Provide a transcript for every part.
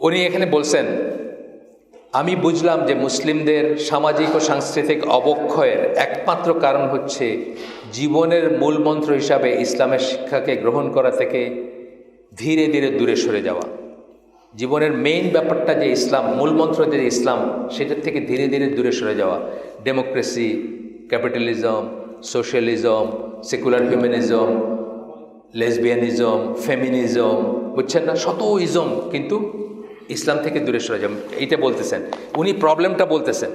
উনি এখানে বলছেন, আমি বুঝলাম যে মুসলিমদের সামাজিক ও সাংস্কৃতিক অবক্ষয়ের একমাত্র কারণ হচ্ছে জীবনের মূলমন্ত্র হিসাবে ইসলামের শিক্ষাকে গ্রহণ করা থেকে ধীরে ধীরে দূরে সরে যাওয়া। জীবনের মেইন ব্যাপারটা যে ইসলাম, মূলমন্ত্র যে ইসলাম, সেটার থেকে ধীরে ধীরে দূরে সরে যাওয়া। Democracy, capitalism, socialism, secular humanism, lesbianism, feminism, বুঝছেন না, শত ইজম, কিন্তু ইসলাম থেকে দূরে সরে যান। এইটা বলতেছেন উনি, প্রবলেমটা বলতেছেন।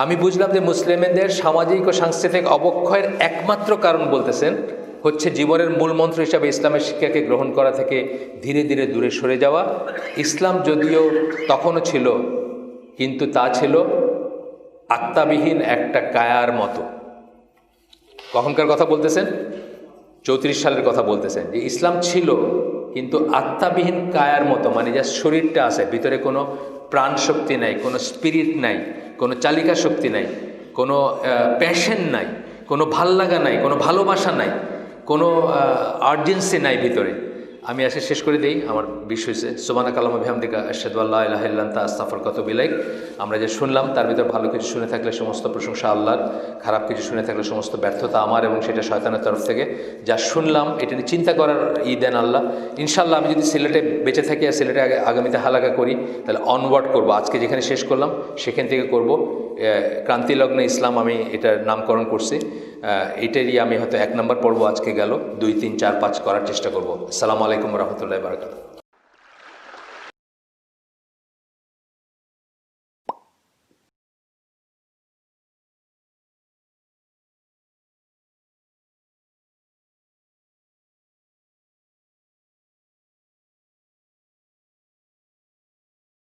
আমি বুঝলাম যে মুসলিমদের সামাজিক ও সাংস্কৃতিক অবক্ষয়ের একমাত্র কারণ বলতেছেন হচ্ছে জীবনের মূলমন্ত্র হিসাবে ইসলামের শিক্ষাকে গ্রহণ করা থেকে ধীরে ধীরে দূরে সরে যাওয়া। ইসলাম যদিও তখনও ছিল, কিন্তু তা ছিল আত্মাবিহীন একটা কায়ার মতো। কখনকার কথা বলতেছেন? 34 সালের কথা বলতেছেন, যে ইসলাম ছিল কিন্তু আত্মাবিহীন কায়ার মতো, মানে যা শরীরটা আছে, ভিতরে কোনো প্রাণ শক্তি নাই, কোনো স্পিরিট নাই, কোনো চালিকা শক্তি নাই, কোনো প্যাশন নাই, কোনো ভাল্লাগা নাই, কোনো ভালোবাসা নাই, কোনো আর্জেন্সি নাই ভিতরে। আমি আসে শেষ করে দিই, আমার বিষয় হয়েছে সুবহানাক আল্লাহুম্মা বিহামদিকা আশহাদু আল্লা ইলাহা ইল্লা আনতা আস্তাগফিরুকা ওয়া আতুবু ইলাইক। আমরা যে শুনলাম তার ভিতর ভালো কিছু শুনে থাকলে সমস্ত প্রশংসা আল্লাহর, খারাপ কিছু শুনে থাকলে সমস্ত ব্যর্থতা আমার, এবং সেটা শয়তানের তরফ থেকে। যা শুনলাম এটা নিয়ে চিন্তা করার দেন আল্লাহ। ইনশাআল্লাহ আমি যদি সিলেটে বেঁচে থাকি আর সিলেটে আগামীতে হালাকা করি, তাহলে অনওয়ার্ড করব। আজকে যেখানে শেষ করলাম সেখান থেকে করব। ক্রান্তিলগ্ন ইসলাম আমি এটার নামকরণ করছি। এটারই আমি হয়তো 1 নম্বর পড়বো, আজকে গেল 2, 3, 4, 5 করার চেষ্টা করব। আসসালামু আলাইকুম রহমতুল্লাহ বারাকাতুহু।